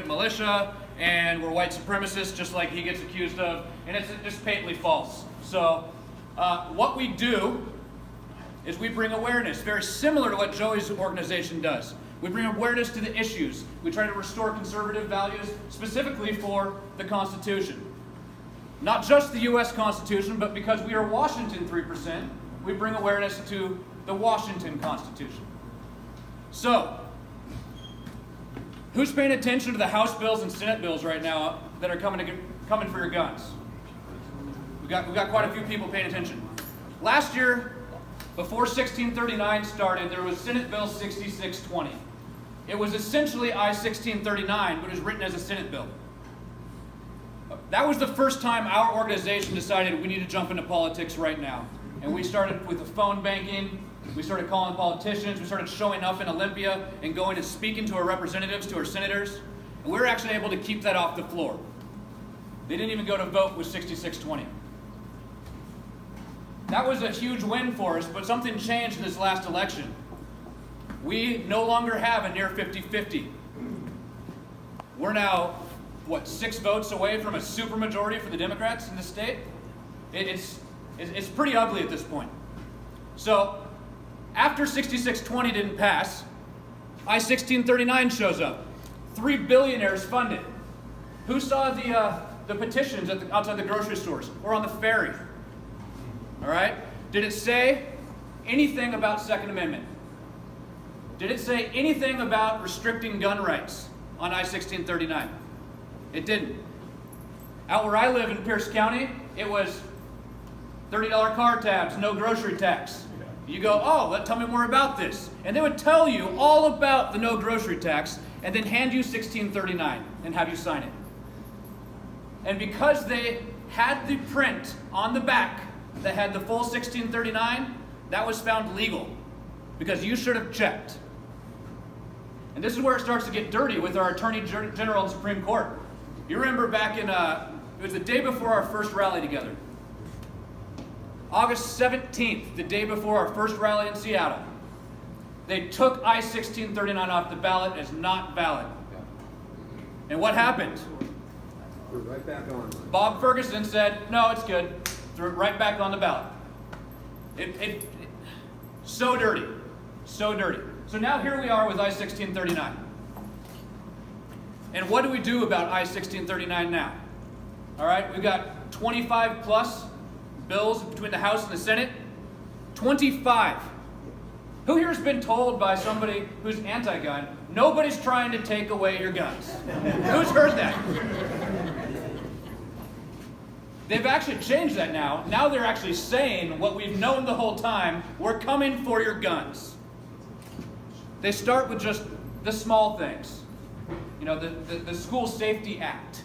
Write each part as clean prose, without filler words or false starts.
militia and we're white supremacists, just like he gets accused of, and it's just patently false. So what we do is we bring awareness, very similar to what Joey's organization does. We bring awareness to the issues. We try to restore conservative values, specifically for the Constitution. Not just the U.S. Constitution, but because we are Washington 3%, we bring awareness to the Washington Constitution. So, who's paying attention to the House bills and Senate bills right now that are coming for your guns? We've got quite a few people paying attention. Last year, before 1639 started, there was Senate Bill 6620. It was essentially I-1639, but it was written as a Senate bill. That was the first time our organization decided we need to jump into politics right now. And we started with the phone banking. We started calling politicians. We started showing up in Olympia and going and speaking to our representatives, to our senators. And we were actually able to keep that off the floor. They didn't even go to vote with 6620. That was a huge win for us, but something changed in this last election. We no longer have a near 50-50. We're now, 6 votes away from a supermajority for the Democrats in the state? It's pretty ugly at this point. So, after 6620 didn't pass, I-1639 shows up. 3 billionaires funded. Who saw the petitions outside the grocery stores or on the ferry? All right? Did it say anything about Second Amendment? Did it say anything about restricting gun rights on I-1639? It didn't. Out where I live in Pierce County, it was $30 car tabs, no grocery tax. You go, tell me more about this. And they would tell you all about the no grocery tax and then hand you 1639 and have you sign it. And because they had the print on the back that had the full 1639, that was found legal because you should have checked. And this is where it starts to get dirty with our Attorney General and Supreme Court. You remember back in, it was the day before our first rally together. August 17th, the day before our first rally in Seattle. They took I-1639 off the ballot as not valid. And what happened? We're right back on. Bob Ferguson said, no, it's good. Threw it right back on the ballot. So dirty. So dirty. So now here we are with I-1639. And what do we do about I-1639 now? All right, we've got 25 plus bills between the House and the Senate. 25. Who here has been told by somebody who's anti-gun, nobody's trying to take away your guns? Who's heard that? They've actually changed that now. Now they're actually saying what we've known the whole time, we're coming for your guns. They start with just the small things. You know, the School Safety Act,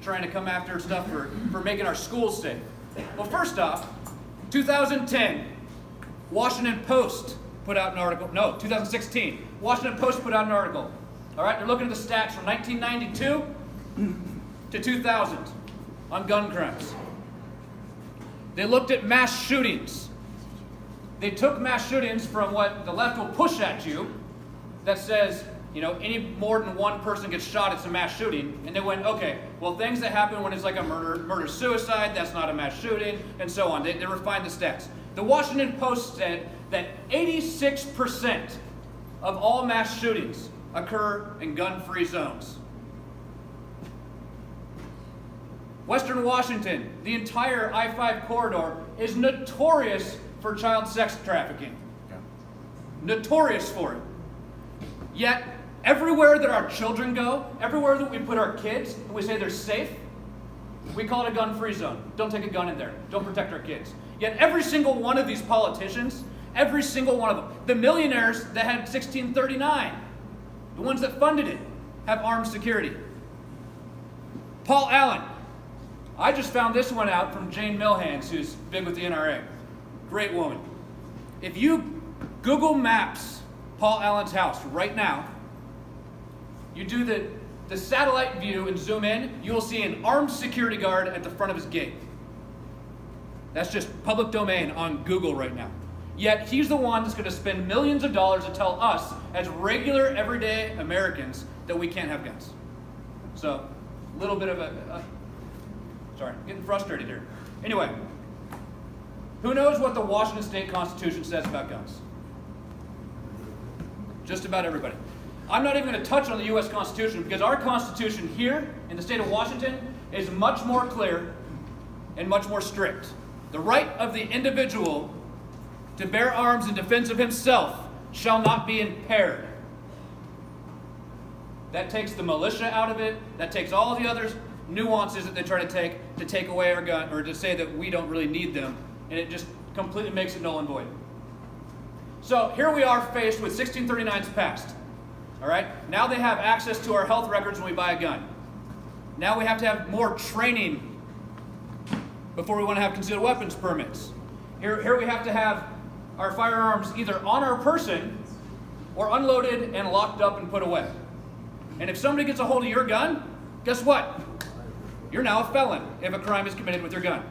trying to come after stuff for making our schools safe. Well, first off, 2010, Washington Post put out an article. No, 2016, Washington Post put out an article. All right, they're looking at the stats from 1992 to 2000 on gun crimes. They looked at mass shootings. They took mass shootings from what the left will push at you that says, you know, any more than one person gets shot, it's a mass shooting. And they went, okay, well, things that happen when it's like a murder-suicide, that's not a mass shooting, and so on. They refined the stats. The Washington Post said that 86% of all mass shootings occur in gun-free zones. Western Washington, the entire I-5 corridor, is notorious for child sex trafficking. Yeah. Notorious for it. Yet, everywhere that our children go, everywhere that we put our kids, and we say they're safe, we call it a gun-free zone. Don't take a gun in there. Don't protect our kids. Yet every single one of these politicians, every single one of them, the millionaires that had 1639, the ones that funded it, have armed security. Paul Allen. I just found this one out from Jane Milhans, who's big with the NRA. Great woman. If you Google Maps Paul Allen's house right now, you do the satellite view and zoom in, you will see an armed security guard at the front of his gate. That's just public domain on Google right now. Yet he's the one that's going to spend millions of dollars to tell us, as regular, everyday Americans, that we can't have guns. So, a little bit of sorry, getting frustrated here. Anyway, who knows what the Washington State Constitution says about guns? Just about everybody. I'm not even going to touch on the U.S. Constitution because our Constitution here in the state of Washington is much more clear and much more strict. The right of the individual to bear arms in defense of himself shall not be impaired. That takes the militia out of it. That takes all the other nuances that they try to take away our gun, or to say that we don't really need them, and it just completely makes it null and void. So here we are faced with 1639's passed. All right? Now they have access to our health records when we buy a gun. Now we have to have more training before we want to have concealed weapons permits. Here we have to have our firearms either on our person or unloaded and locked up and put away. And if somebody gets a hold of your gun, guess what? You're now a felon if a crime is committed with your gun.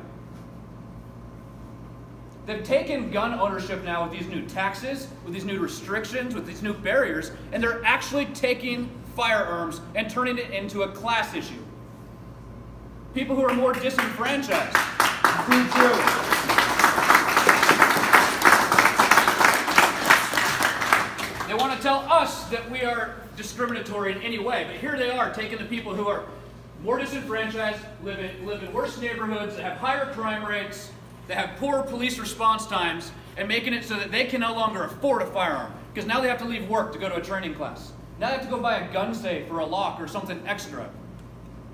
They've taken gun ownership now with these new taxes, with these new restrictions, with these new barriers, and they're actually taking firearms and turning it into a class issue. People who are more disenfranchised. They want to tell us that we are discriminatory in any way, but here they are taking the people who are more disenfranchised, live in worse neighborhoods, that have higher crime rates, that have poorer police response times, and making it so that they can no longer afford a firearm. Because now they have to leave work to go to a training class. Now they have to go buy a gun safe or a lock or something extra.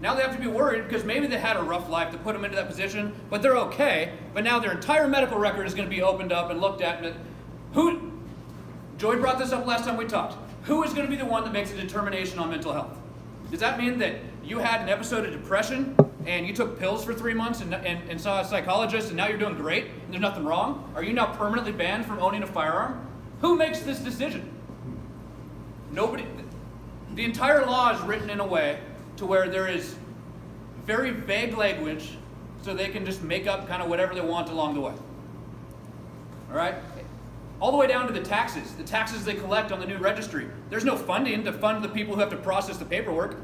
Now they have to be worried because maybe they had a rough life to put them into that position, but they're okay. But now their entire medical record is going to be opened up and looked at. Joy brought this up last time we talked. Who is going to be the one that makes a determination on mental health? Does that mean that you had an episode of depression and you took pills for 3 months and saw a psychologist and now you're doing great and there's nothing wrong? Are you now permanently banned from owning a firearm? Who makes this decision? Nobody. The entire law is written in a way to where there is very vague language so they can just make up kind of whatever they want along the way. All right? All the way down to the taxes they collect on the new registry. There's no funding to fund the people who have to process the paperwork.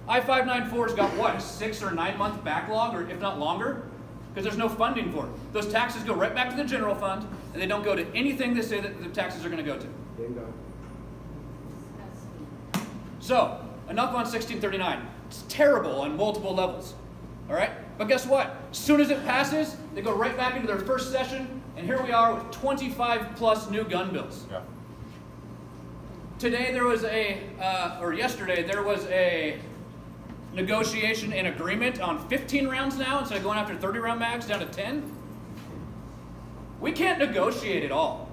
I-594's got what, a 6 or 9 month backlog, or if not longer? Because there's no funding for it. Those taxes go right back to the general fund, and they don't go to anything they say that the taxes are going to go to. Bingo. So, enough on 1639. It's terrible on multiple levels. All right? But guess what? As soon as it passes, they go right back into their first session, and here we are with 25 plus new gun bills. Yeah. Today there was yesterday there was a negotiation and agreement on 15 rounds now instead of going after 30 round mags down to 10. We can't negotiate at all.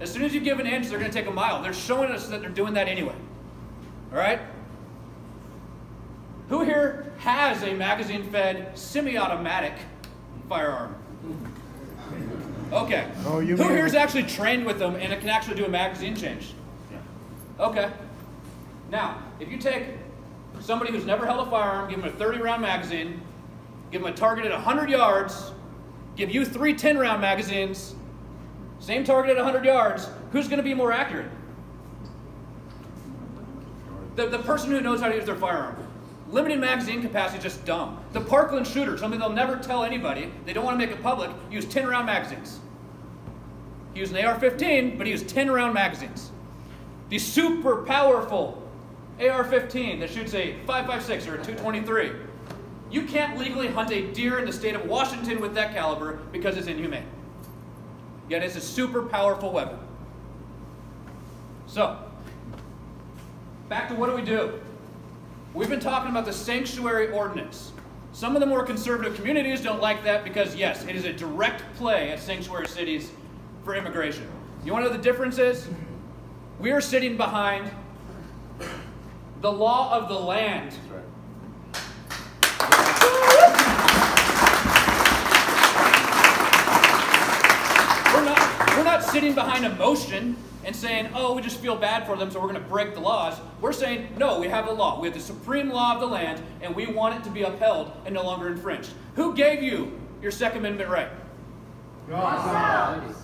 As soon as you give an inch, they're going to take a mile. They're showing us that they're doing that anyway. All right? Who here has a magazine-fed, semi-automatic firearm? Okay. Oh, you Who mean- here is actually trained with them and it can actually do a magazine change? Okay. Now, if you take somebody who's never held a firearm, give them a 30-round magazine, give them a target at 100 yards, give you 3 10-round magazines, same target at 100 yards, who's going to be more accurate? The person who knows how to use their firearm. Limited magazine capacity is just dumb. The Parkland shooter, something they'll never tell anybody, they don't want to make it public, used 10-round magazines. He used an AR-15, but he used 10-round magazines. The super powerful AR-15 that shoots a 5.56 or a 223. You can't legally hunt a deer in the state of Washington with that caliber because it's inhumane. Yet it's a super powerful weapon. So, back to what do? We've been talking about the sanctuary ordinance. Some of the more conservative communities don't like that because, yes, it is a direct play at sanctuary cities for immigration. You want to know the difference is? We are sitting behind the law of the land. We're not sitting behind emotion and saying, oh, we just feel bad for them, so we're going to break the laws. We're saying, no, we have a law. We have the supreme law of the land, and we want it to be upheld and no longer infringed. Who gave you your Second Amendment right? God.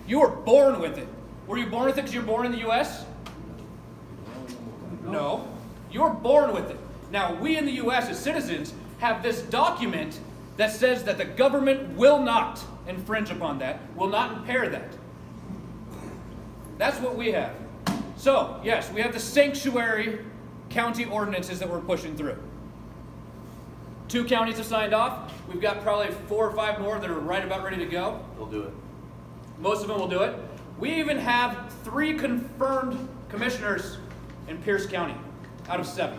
You were born with it. Were you born with it because you were born in the U.S.? No. You were born with it. Now, we in the U.S. as citizens have this document that says that the government will not infringe upon that, will not impair that. That's what we have. So, yes, we have the sanctuary county ordinances that we're pushing through. 2 counties have signed off. We've got probably 4 or 5 more that are right about ready to go. They'll do it. Most of them will do it. We even have 3 confirmed commissioners in Pierce County out of 7.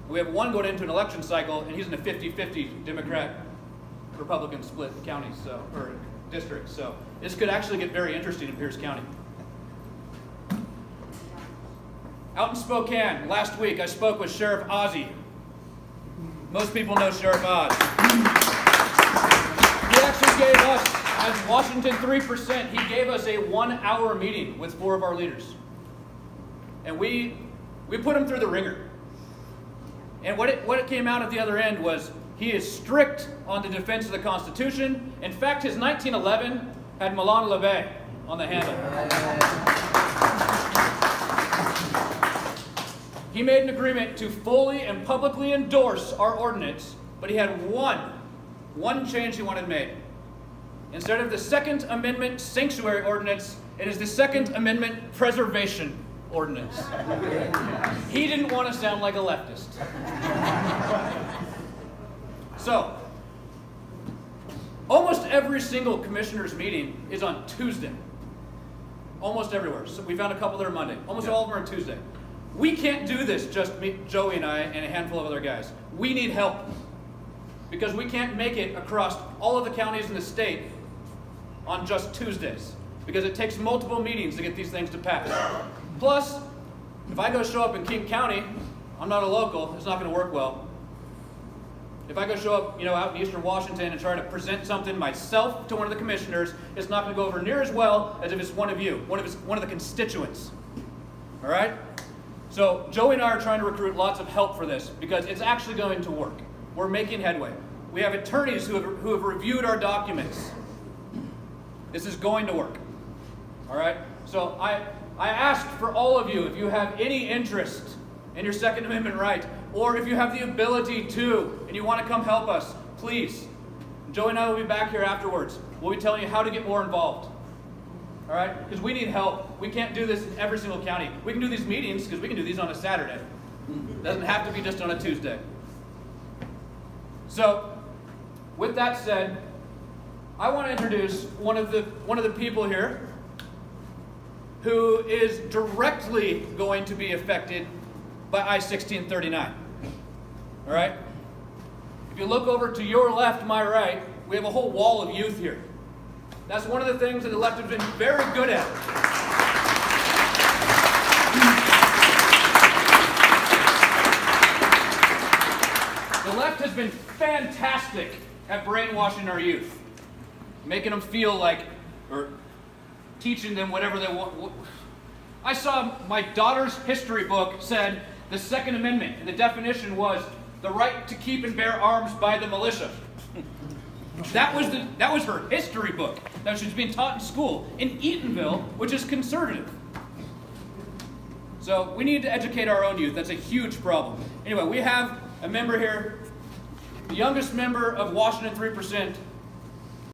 We have 1 going into an election cycle, and he's in a 50-50 Democrat-Republican split county, or district. So this could actually get very interesting in Pierce County. Out in Spokane, last week I spoke with Sheriff Ozzie. Most people know Sheriff Oz. He actually gave us, as Washington 3%, he gave us a 1-hour meeting with 4 of our leaders. And we put him through the ringer. And what it came out at the other end was he is strict on the defense of the Constitution. In fact, his 1911 had Milan LeVay on the handle. He made an agreement to fully and publicly endorse our ordinance, but he had one change he wanted made. Instead of the Second Amendment sanctuary ordinance, it is the Second Amendment preservation ordinance. He didn't want to sound like a leftist. So, almost every single commissioner's meeting is on Tuesday. Almost everywhere. So we found a couple that are Monday. Almost all of them are on Tuesday. We can't do this, just me, Joey and I, and a handful of other guys. We need help. Because we can't make it across all of the counties in the state on just Tuesdays. Because it takes multiple meetings to get these things to pass. Plus, if I go show up in King County, I'm not a local, it's not going to work well. If I go show up, out in Eastern Washington and try to present something myself to one of the commissioners, it's not going to go over near as well as if it's one of you, one of the constituents. All right? So Joey and I are trying to recruit lots of help for this because it's actually going to work. We're making headway. We have attorneys who have reviewed our documents. This is going to work. All right? So I ask for all of you, if you have any interest in your Second Amendment right, or if you have the ability to, and you want to come help us, please. Joey and I will be back here afterwards. We'll be telling you how to get more involved. All right? Because we need help. We can't do this in every single county. We can do these meetings because we can do these on a Saturday. It doesn't have to be just on a Tuesday. So, with that said, I want to introduce one of the people here who is directly going to be affected by I-1639. All right? If you look over to your left, my right, we have a whole wall of youth here. That's one of the things that the left has been very good at. The left has been fantastic at brainwashing our youth, making them feel like, or teaching them whatever they want. I saw my daughter's history book said the Second Amendment, and the definition was the right to keep and bear arms by the militia. That was her history book that she was being taught in school in Eatonville, which is conservative. So we need to educate our own youth. That's a huge problem. Anyway, we have a member here, the youngest member of Washington 3%,